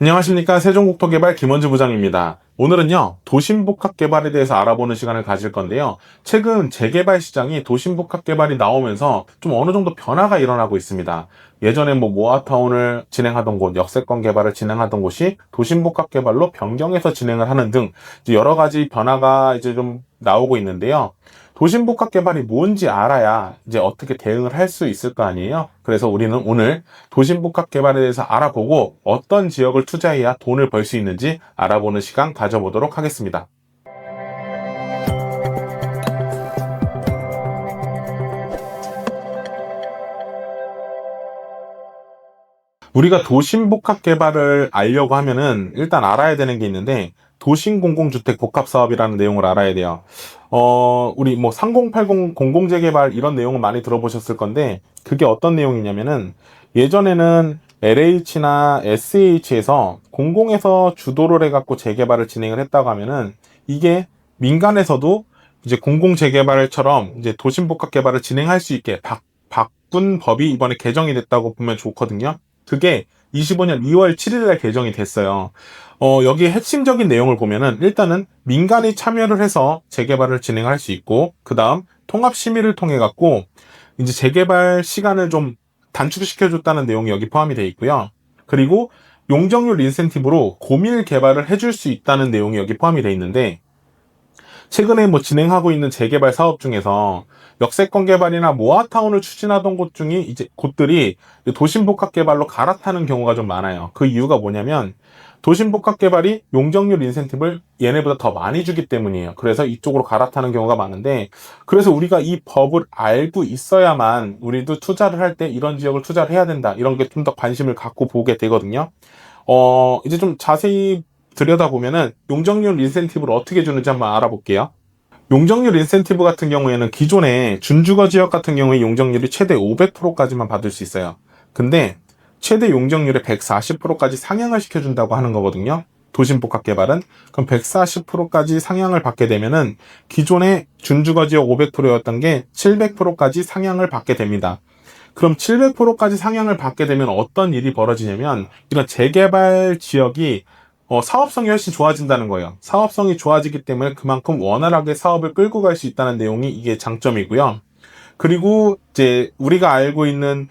안녕하십니까. 세종국토개발 김원주 부장입니다. 오늘은요, 도심복합개발에 대해서 알아보는 시간을 가질 건데요. 최근 재개발 시장이 도심복합개발이 나오면서 좀 어느 정도 변화가 일어나고 있습니다. 예전에 모아타운을 진행하던 곳, 역세권 개발을 진행하던 곳이 도심복합개발로 변경해서 진행을 하는 등 이제 여러 가지 변화가 이제 좀 나오고 있는데요. 도심복합개발이 뭔지 알아야 이제 어떻게 대응을 할 수 있을 거 아니에요? 그래서 우리는 오늘 도심복합개발에 대해서 알아보고 어떤 지역을 투자해야 돈을 벌 수 있는지 알아보는 시간 가져보도록 하겠습니다. 우리가 도심복합개발을 알려고 하면은 일단 알아야 되는 게 있는데 도심공공주택 복합사업이라는 내용을 알아야 돼요. 우리 3080 공공재개발 이런 내용은 많이 들어보셨을 건데 그게 어떤 내용이냐면은 예전에는 LH나 SH에서 공공에서 주도를 해갖고 재개발을 진행을 했다고 하면은 이게 민간에서도 이제 공공재개발처럼 이제 도심복합개발을 진행할 수 있게 바꾼 법이 이번에 개정이 됐다고 보면 좋거든요. 그게 25년 2월 7일에 개정이 됐어요. 여기에 핵심적인 내용을 보면은 일단은 민간이 참여를 해서 재개발을 진행할 수 있고, 그 다음 통합심의를 통해 갖고 이제 재개발 시간을 좀 단축시켜줬다는 내용이 여기 포함이 되어 있고요. 그리고 용적률 인센티브로 고밀 개발을 해줄 수 있다는 내용이 여기 포함이 되어 있는데, 최근에 진행하고 있는 재개발 사업 중에서 역세권 개발이나 모아타운을 추진하던 곳들이 도심복합개발로 갈아타는 경우가 좀 많아요. 그 이유가 뭐냐면 도심복합개발이 용적률 인센티브를 얘네보다 더 많이 주기 때문이에요. 그래서 이쪽으로 갈아타는 경우가 많은데, 그래서 우리가 이 법을 알고 있어야만 우리도 투자를 할 때 이런 지역을 투자를 해야 된다, 이런 게 좀 더 관심을 갖고 보게 되거든요. 이제 좀 자세히 들여다보면은 용적률 인센티브를 어떻게 주는지 한번 알아볼게요. 용적률 인센티브 같은 경우에는 기존에 준주거 지역 같은 경우에 용적률이 최대 500%까지만 받을 수 있어요. 근데 최대 용적률의 140%까지 상향을 시켜준다고 하는 거거든요. 도심복합개발은. 그럼 140%까지 상향을 받게 되면은 기존의 준주거 지역 500%였던 게 700%까지 상향을 받게 됩니다. 그럼 700%까지 상향을 받게 되면 어떤 일이 벌어지냐면 이런 재개발 지역이 사업성이 훨씬 좋아진다는 거예요. 사업성이 좋아지기 때문에 그만큼 원활하게 사업을 끌고 갈 수 있다는 내용이 이게 장점이고요. 그리고 이제 우리가 알고 있는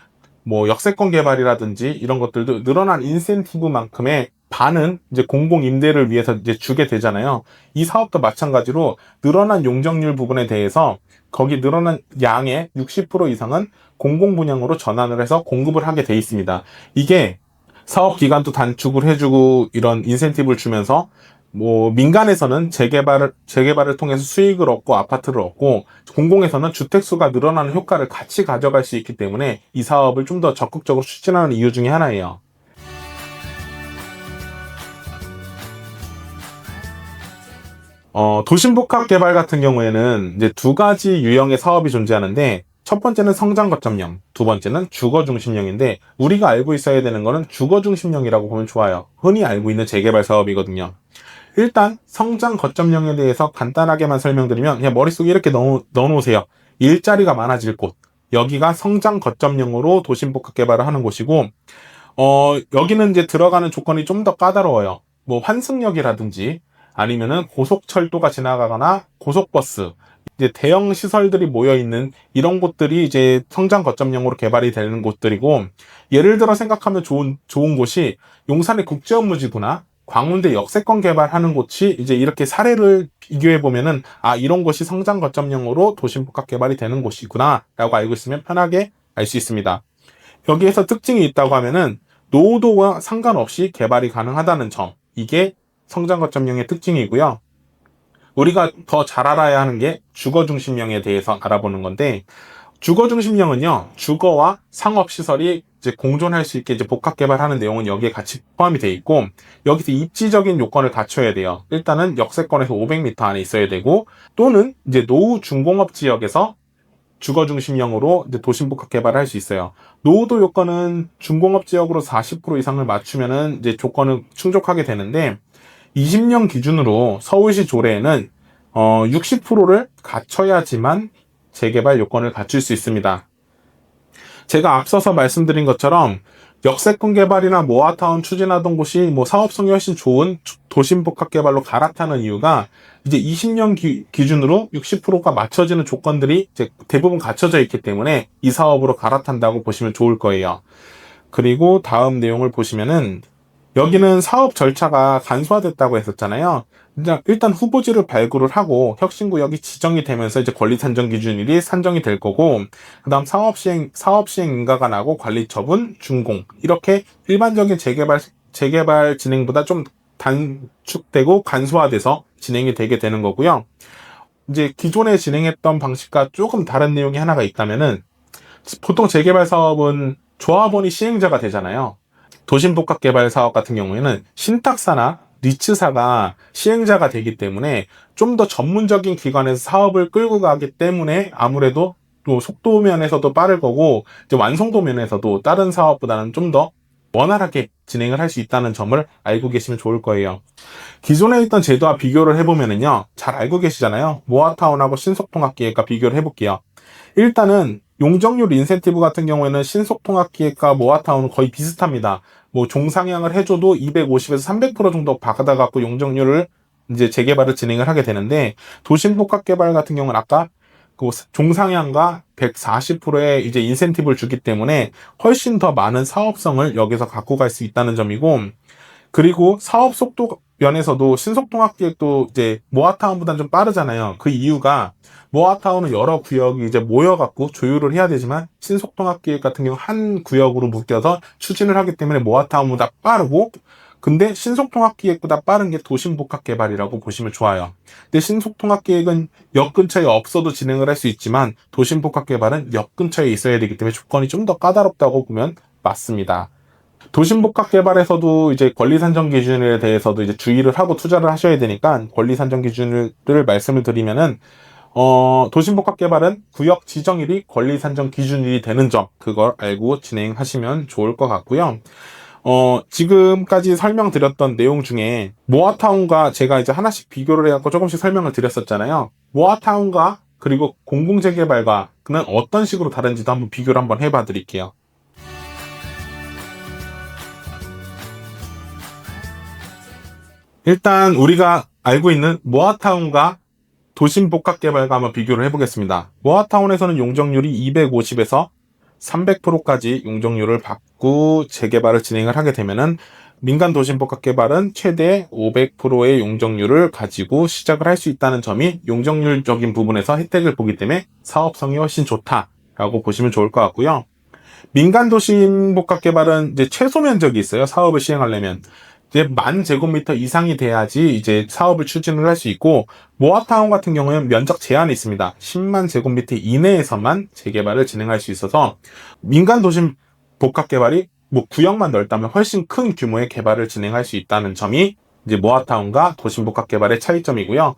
역세권 개발이라든지 이런 것들도 늘어난 인센티브만큼의 반은 이제 공공 임대를 위해서 이제 주게 되잖아요. 이 사업도 마찬가지로 늘어난 용적률 부분에 대해서 거기 늘어난 양의 60% 이상은 공공 분양으로 전환을 해서 공급을 하게 돼 있습니다. 이게 사업 기간도 단축을 해주고 이런 인센티브를 주면서 민간에서는 재개발을 통해서 수익을 얻고 아파트를 얻고 공공에서는 주택수가 늘어나는 효과를 같이 가져갈 수 있기 때문에 이 사업을 좀 더 적극적으로 추진하는 이유 중에 하나예요. 도심복합 개발 같은 경우에는 이제 두 가지 유형의 사업이 존재하는데 첫 번째는 성장 거점형, 두 번째는 주거 중심형인데 우리가 알고 있어야 되는 거는 주거 중심형이라고 보면 좋아요. 흔히 알고 있는 재개발 사업이거든요. 일단 성장 거점형에 대해서 간단하게만 설명드리면 그냥 머릿속에 이렇게 넣어놓으세요. 일자리가 많아질 곳. 여기가 성장 거점형으로 도심복합 개발을 하는 곳이고, 여기는 이제 들어가는 조건이 좀 더 까다로워요. 환승역이라든지 아니면은 고속철도가 지나가거나 고속버스, 이제 대형 시설들이 모여 있는 이런 곳들이 이제 성장 거점형으로 개발이 되는 곳들이고, 예를 들어 생각하면 좋은 곳이 용산의 국제업무지구나 광운대 역세권 개발하는 곳이 이제 이렇게 사례를 비교해 보면은 이런 곳이 성장 거점형으로 도심복합 개발이 되는 곳이구나 라고 알고 있으면 편하게 알 수 있습니다. 여기에서 특징이 있다고 하면은 노후도와 상관없이 개발이 가능하다는 점, 이게 성장 거점형의 특징이고요. 우리가 더 잘 알아야 하는 게 주거 중심형에 대해서 알아보는 건데, 주거 중심형은요, 주거와 상업시설이 이제 공존할 수 있게 이제 복합 개발하는 내용은 여기에 같이 포함이 돼 있고, 여기서 입지적인 요건을 갖춰야 돼요. 일단은 역세권에서 500m 안에 있어야 되고, 또는 이제 노후 중공업 지역에서 주거 중심형으로 이제 도심복합 개발을 할 수 있어요. 노후도 요건은 중공업 지역으로 40% 이상을 맞추면은 이제 조건을 충족하게 되는데, 20년 기준으로 서울시 조례에는 60%를 갖춰야지만 재개발 요건을 갖출 수 있습니다. 제가 앞서서 말씀드린 것처럼 역세권 개발이나 모아타운 추진하던 곳이 뭐 사업성이 훨씬 좋은 도심 복합 개발로 갈아타는 이유가 이제 20년 기준으로 60%가 맞춰지는 조건들이 이제 대부분 갖춰져 있기 때문에 이 사업으로 갈아탄다고 보시면 좋을 거예요. 그리고 다음 내용을 보시면은 여기는 사업 절차가 간소화됐다고 했었잖아요. 일단 후보지를 발굴을 하고 혁신구역이 지정이 되면서 이제 권리 산정 기준일이 산정이 될 거고, 그다음 사업 시행 인가가 나고 관리 처분, 준공 이렇게 일반적인 재개발 진행보다 좀 단축되고 간소화돼서 진행이 되게 되는 거고요. 이제 기존에 진행했던 방식과 조금 다른 내용이 하나가 있다면은 보통 재개발 사업은 조합원이 시행자가 되잖아요. 도심복합개발 사업 같은 경우에는 신탁사나 리츠사가 시행자가 되기 때문에 좀 더 전문적인 기관에서 사업을 끌고 가기 때문에 아무래도 또 속도 면에서도 빠를 거고 이제 완성도 면에서도 다른 사업보다는 좀 더 원활하게 진행을 할 수 있다는 점을 알고 계시면 좋을 거예요. 기존에 있던 제도와 비교를 해보면은요, 잘 알고 계시잖아요. 모아타운하고 신속통합기획과 비교를 해볼게요. 일단은 용적률 인센티브 같은 경우에는 신속통합기획과 모아타운은 거의 비슷합니다. 뭐 종상향을 해줘도 250에서 300% 정도 받아갖고 용적률을 이제 재개발을 진행을 하게 되는데, 도심복합개발 같은 경우는 아까 그 종상향과 140%의 이제 인센티브를 주기 때문에 훨씬 더 많은 사업성을 여기서 갖고 갈 수 있다는 점이고, 그리고 사업 속도 면에서도 신속통합기획도 이제 모아타운보다는 좀 빠르잖아요. 그 이유가 모아타운은 여러 구역이 이제 모여갖고 조율을 해야 되지만 신속통합기획 같은 경우 한 구역으로 묶여서 추진을 하기 때문에 모아타운보다 빠르고, 근데 신속통합기획보다 빠른 게 도심복합개발이라고 보시면 좋아요. 근데 신속통합기획은 역 근처에 없어도 진행을 할 수 있지만 도심복합개발은 역 근처에 있어야 되기 때문에 조건이 좀 더 까다롭다고 보면 맞습니다. 도심복합 개발에서도 이제 권리 산정 기준에 대해서도 이제 주의를 하고 투자를 하셔야 되니까 권리 산정 기준을 말씀을 드리면은 도심복합 개발은 구역 지정일이 권리 산정 기준일이 되는 점, 그걸 알고 진행하시면 좋을 것 같고요. 지금까지 설명드렸던 내용 중에 모아타운과 제가 이제 하나씩 비교를 해갖고 조금씩 설명을 드렸었잖아요. 모아타운과 그리고 공공재개발과 그는 어떤 식으로 다른지도 한번 비교를 한번 해봐 드릴게요. 일단 우리가 알고 있는 모아타운과 도심복합개발과 한번 비교를 해보겠습니다. 모아타운에서는 용적률이 250에서 300%까지 용적률을 받고 재개발을 진행을 하게 되면은 민간 도심복합개발은 최대 500%의 용적률을 가지고 시작을 할 수 있다는 점이 용적률적인 부분에서 혜택을 보기 때문에 사업성이 훨씬 좋다라고 보시면 좋을 것 같고요. 민간 도심복합개발은 이제 최소 면적이 있어요. 사업을 시행하려면. 이제 10,000제곱미터 이상이 돼야지 이제 사업을 추진을 할 수 있고, 모아타운 같은 경우는 면적 제한이 있습니다. 10만 제곱미터 이내에서만 재개발을 진행할 수 있어서 민간 도심 복합 개발이 뭐 구역만 넓다면 훨씬 큰 규모의 개발을 진행할 수 있다는 점이 이제 모아타운과 도심 복합 개발의 차이점이고요.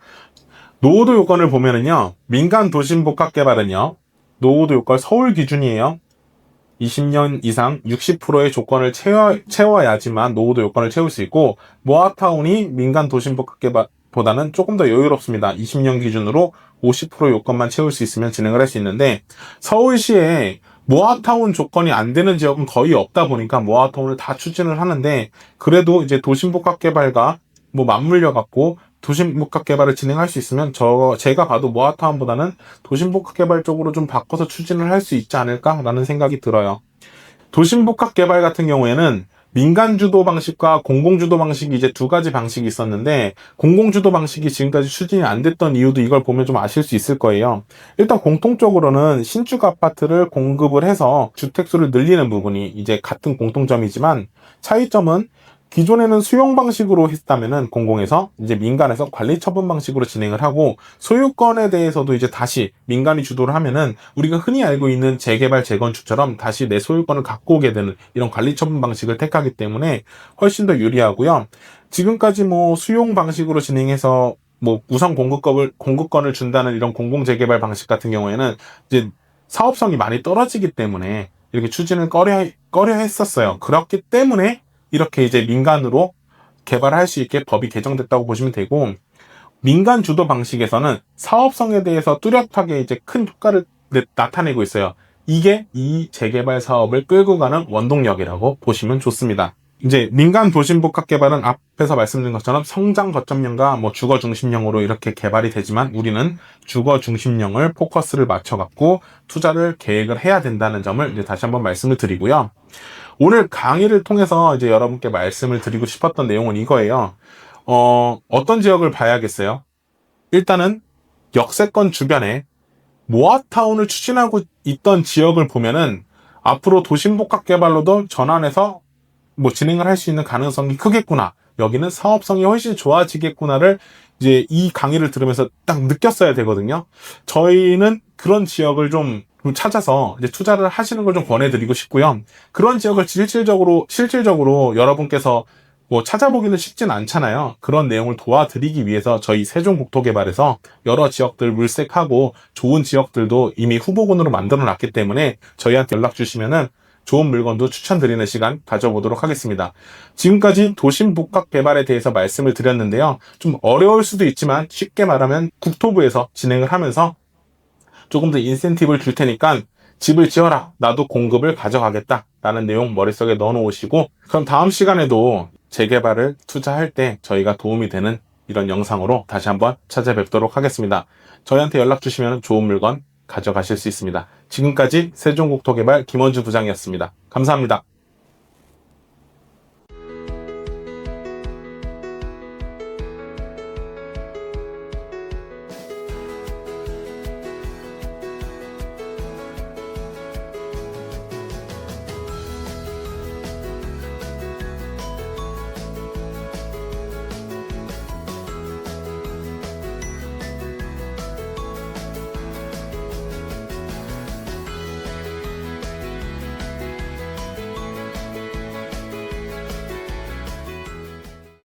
노후도 요건을 보면은요, 민간 도심 복합 개발은요, 노후도 요건 서울 기준이에요. 20년 이상 60%의 조건을 채워야지만 노후도 요건을 채울 수 있고, 모아타운이 민간 도심복합개발보다는 조금 더 여유롭습니다. 20년 기준으로 50% 요건만 채울 수 있으면 진행을 할 수 있는데, 서울시에 모아타운 조건이 안 되는 지역은 거의 없다 보니까 모아타운을 다 추진을 하는데, 그래도 이제 도심복합개발과 뭐 맞물려 갖고 도심복합개발을 진행할 수 있으면 제가 봐도 모아타운보다는 도심복합개발 쪽으로 좀 바꿔서 추진을 할 수 있지 않을까라는 생각이 들어요. 도심복합개발 같은 경우에는 민간주도 방식과 공공주도 방식이 이제 두 가지 방식이 있었는데, 공공주도 방식이 지금까지 추진이 안 됐던 이유도 이걸 보면 좀 아실 수 있을 거예요. 일단 공통적으로는 신축 아파트를 공급을 해서 주택수를 늘리는 부분이 이제 같은 공통점이지만, 차이점은 기존에는 수용 방식으로 했다면은 공공에서 이제 민간에서 관리 처분 방식으로 진행을 하고, 소유권에 대해서도 이제 다시 민간이 주도를 하면은 우리가 흔히 알고 있는 재개발 재건축처럼 다시 내 소유권을 갖고 오게 되는 이런 관리 처분 방식을 택하기 때문에 훨씬 더 유리하고요. 지금까지 뭐 수용 방식으로 진행해서 뭐 우선 공급권을 준다는 이런 공공 재개발 방식 같은 경우에는 이제 사업성이 많이 떨어지기 때문에 이렇게 추진을 꺼려 했었어요. 그렇기 때문에 이렇게 이제 민간으로 개발할 수 있게 법이 개정됐다고 보시면 되고, 민간 주도 방식에서는 사업성에 대해서 뚜렷하게 이제 큰 효과를 나타내고 있어요. 이게 이 재개발 사업을 끌고 가는 원동력이라고 보시면 좋습니다. 이제 민간 도심복합 개발은 앞에서 말씀드린 것처럼 성장 거점형과 주거 중심형으로 이렇게 개발이 되지만 우리는 주거 중심형을 포커스를 맞춰갖고 투자를 계획을 해야 된다는 점을 이제 다시 한번 말씀을 드리고요. 오늘 강의를 통해서 이제 여러분께 말씀을 드리고 싶었던 내용은 이거예요. 어떤 지역을 봐야겠어요? 일단은 역세권 주변에 모아타운을 추진하고 있던 지역을 보면은 앞으로 도심복합 개발로도 전환해서 진행을 할 수 있는 가능성이 크겠구나. 여기는 사업성이 훨씬 좋아지겠구나를 이제 이 강의를 들으면서 딱 느꼈어야 되거든요. 저희는 그런 지역을 좀 찾아서 이제 투자를 하시는 걸 좀 권해드리고 싶고요. 그런 지역을 실질적으로 여러분께서 찾아보기는 쉽진 않잖아요. 그런 내용을 도와드리기 위해서 저희 세종국토개발에서 여러 지역들 물색하고 좋은 지역들도 이미 후보군으로 만들어 놨기 때문에 저희한테 연락 주시면은 좋은 물건도 추천드리는 시간 가져보도록 하겠습니다. 지금까지 도심복합 개발에 대해서 말씀을 드렸는데요. 좀 어려울 수도 있지만 쉽게 말하면 국토부에서 진행을 하면서 조금 더 인센티브를 줄 테니까 집을 지어라. 나도 공급을 가져가겠다. 라는 내용 머릿속에 넣어 놓으시고 그럼 다음 시간에도 재개발을 투자할 때 저희가 도움이 되는 이런 영상으로 다시 한번 찾아뵙도록 하겠습니다. 저희한테 연락 주시면 좋은 물건 가져가실 수 있습니다. 지금까지 세종국토개발 김원주 부장이었습니다. 감사합니다.